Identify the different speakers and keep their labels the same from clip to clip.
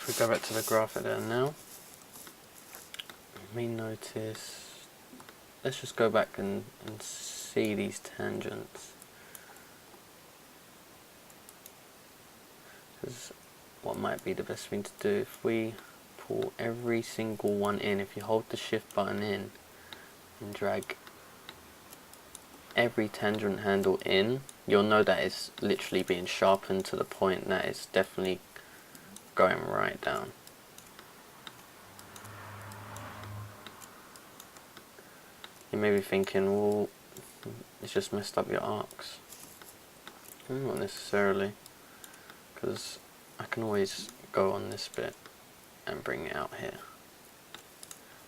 Speaker 1: if we go back to the graph there now, we notice, let's just go back and see these tangents. Because what might be the best thing to do, if we pull every single one in, if you hold the shift button in and drag every tangent handle in, you'll know that it's literally being sharpened to the point that it's definitely going right down. You may be thinking, well, it's just messed up your arcs. Not necessarily, because I can always go on this bit and bring it out here.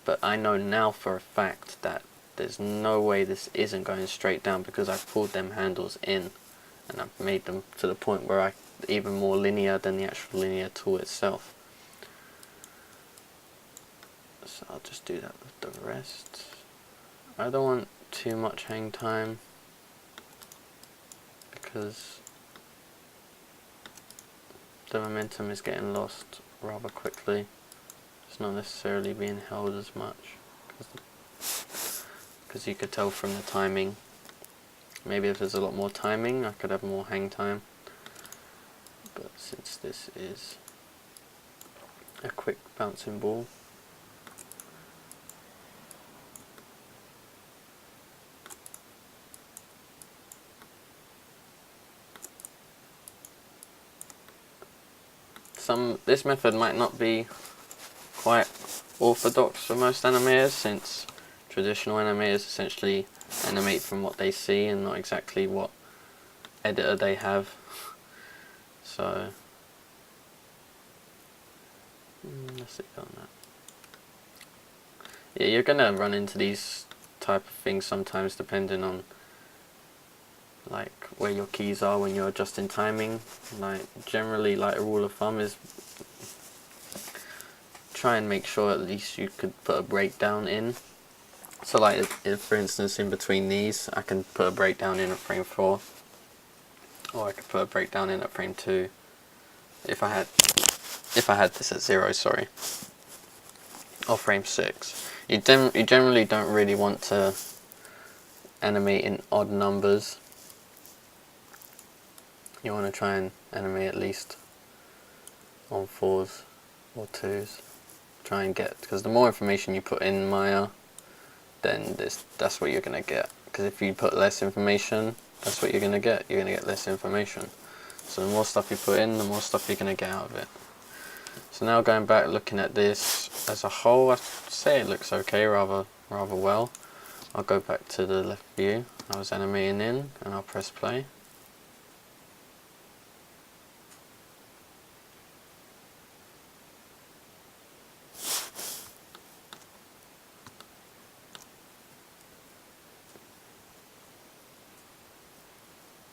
Speaker 1: But I know now for a fact that there's no way this isn't going straight down, because I've pulled them handles in and I've made them to the point where even more linear than the actual linear tool itself. So I'll just do that with the rest. I don't want too much hang time, because the momentum is getting lost rather quickly. It's not necessarily being held as much, because you could tell from the timing. Maybe if there's a lot more timing, I could have more hang time. But since this is a quick bouncing ball, this method might not be quite orthodox for most animators, since traditional animators essentially animate from what they see and not exactly what editor they have. So let's leave it on that. Yeah, you're gonna run into these type of things sometimes, depending on like where your keys are when you're adjusting timing. Like generally, like a rule of thumb is try and make sure at least you could put a breakdown in. So like if for instance in between these I can put a breakdown in at frame 4, or I could put a breakdown in at frame 2 if I had this at 0, sorry, or frame 6. You generally don't really want to animate in odd numbers. You want to try and animate at least on 4s or 2s. Try and get, because the more information you put in Maya, then that's what you're going to get. Because if you put less information, that's what you're going to get. You're going to get less information. So the more stuff you put in, the more stuff you're going to get out of it. So now going back, looking at this as a whole, I'd say it looks okay, rather well. I'll go back to the left view I was animating in, and I'll press play.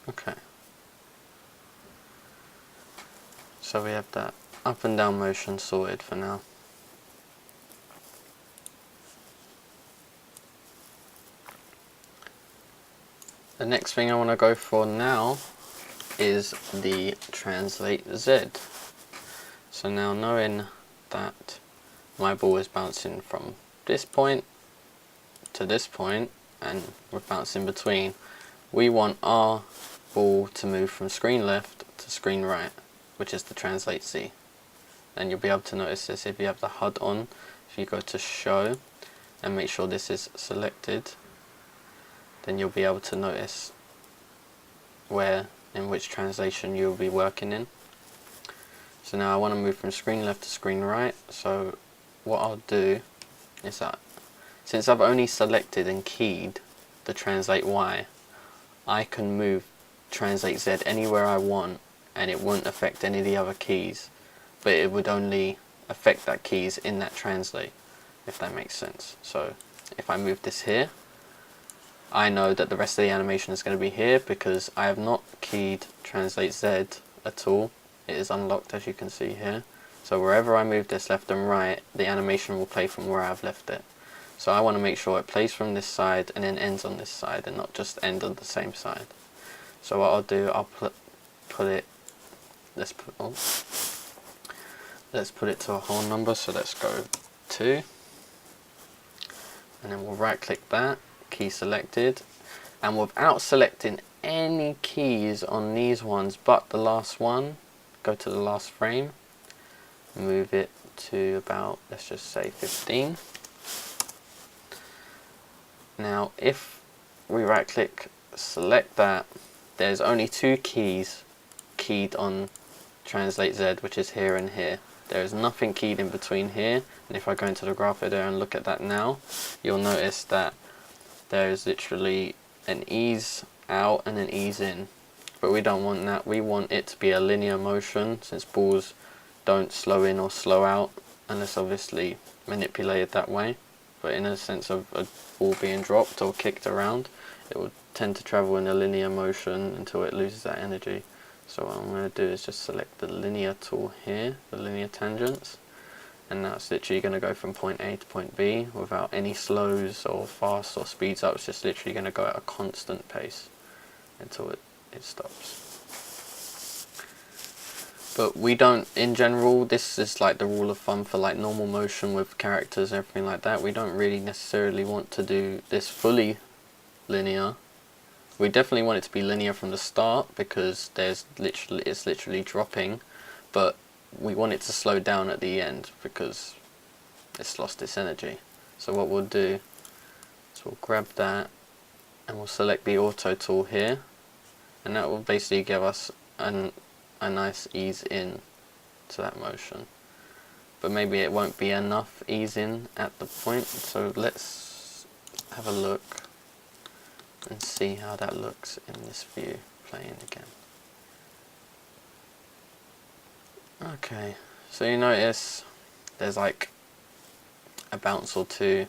Speaker 1: Okay. So we have that up and down motion sorted for now. The next thing I want to go for now is the translate Z. So now, knowing that my ball is bouncing from this point to this point and we're bouncing between, we want our ball to move from screen left to screen right, which is the translate Z. And you'll be able to notice this if you have the HUD on. If you go to show and make sure this is selected, then you'll be able to notice in which translation you'll be working in. So now I want to move from screen left to screen right. So what I'll do is that, since I've only selected and keyed the translate Y, I can move translate Z anywhere I want, and it won't affect any of the other keys, but it would only affect that keys in that translate, if that makes sense. So if I move this here, I know that the rest of the animation is going to be here, because I have not keyed translate Z at all. It is unlocked, as you can see here. So wherever I move this left and right, the animation will play from where I've left it. So I want to make sure it plays from this side and then ends on this side, and not just end on the same side. So what I'll do, I'll put it, let's let's put it to a whole number, so let's go 2. And then we'll right click that, key selected, and without selecting any keys on these ones but the last one, go to the last frame, move it to about, let's just say 15. Now if we right click, select that, there's only 2 keys keyed on translate Z, which is here and here. There is nothing keyed in between here, and if I go into the graph editor and look at that now, you'll notice that there is literally an ease out and an ease in. But we don't want that, we want it to be a linear motion, since balls don't slow in or slow out unless obviously manipulated that way. But in a sense of a ball being dropped or kicked around, it will tend to travel in a linear motion until it loses that energy. So what I'm going to do is just select the linear tool here, the linear tangents, and that's literally going to go from point A to point B without any slows or fast or speeds up. It's just literally going to go at a constant pace until it stops. But we don't, in general, this is like the rule of thumb for like normal motion with characters and everything like that, we don't really necessarily want to do this fully linear. We definitely want it to be linear from the start because it's literally dropping, but we want it to slow down at the end because it's lost its energy. So what we'll do is we'll grab that and we'll select the auto tool here, and that will basically give us a nice ease in to that motion. But maybe it won't be enough ease in at the point, so let's have a look and see how that looks in this view playing again. Okay, so you notice there's like a bounce or two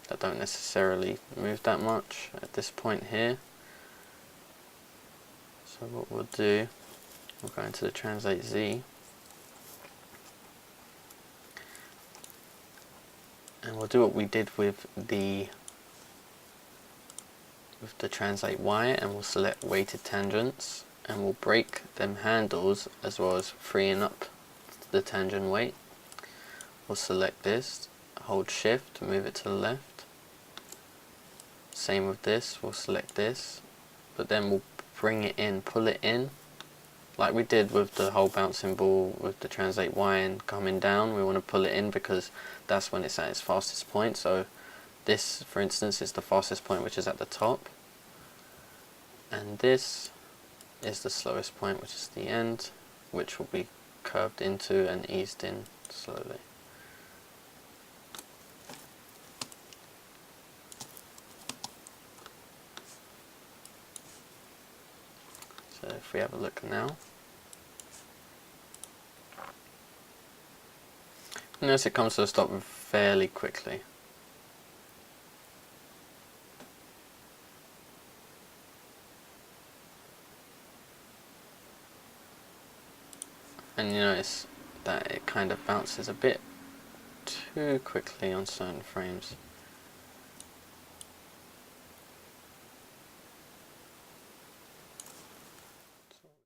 Speaker 1: that don't necessarily move that much at this point here. So what we'll do, we'll go into the translate Z and we'll do what we did with the translate Y, and we'll select weighted tangents and we'll break them handles as well as freeing up the tangent weight. We'll select this, hold shift, move it to the left. Same with this, we'll select this, but then we'll bring it in, pull it in, like we did with the whole bouncing ball with the translate Y and coming down. We want to pull it in because that's when it's at its fastest point. So this, for instance, is the fastest point, which is at the top, and this is the slowest point, which is the end, which will be curved into and eased in slowly. So if we have a look now, notice it comes to a stop fairly quickly. And you notice that it kind of bounces a bit too quickly on certain frames.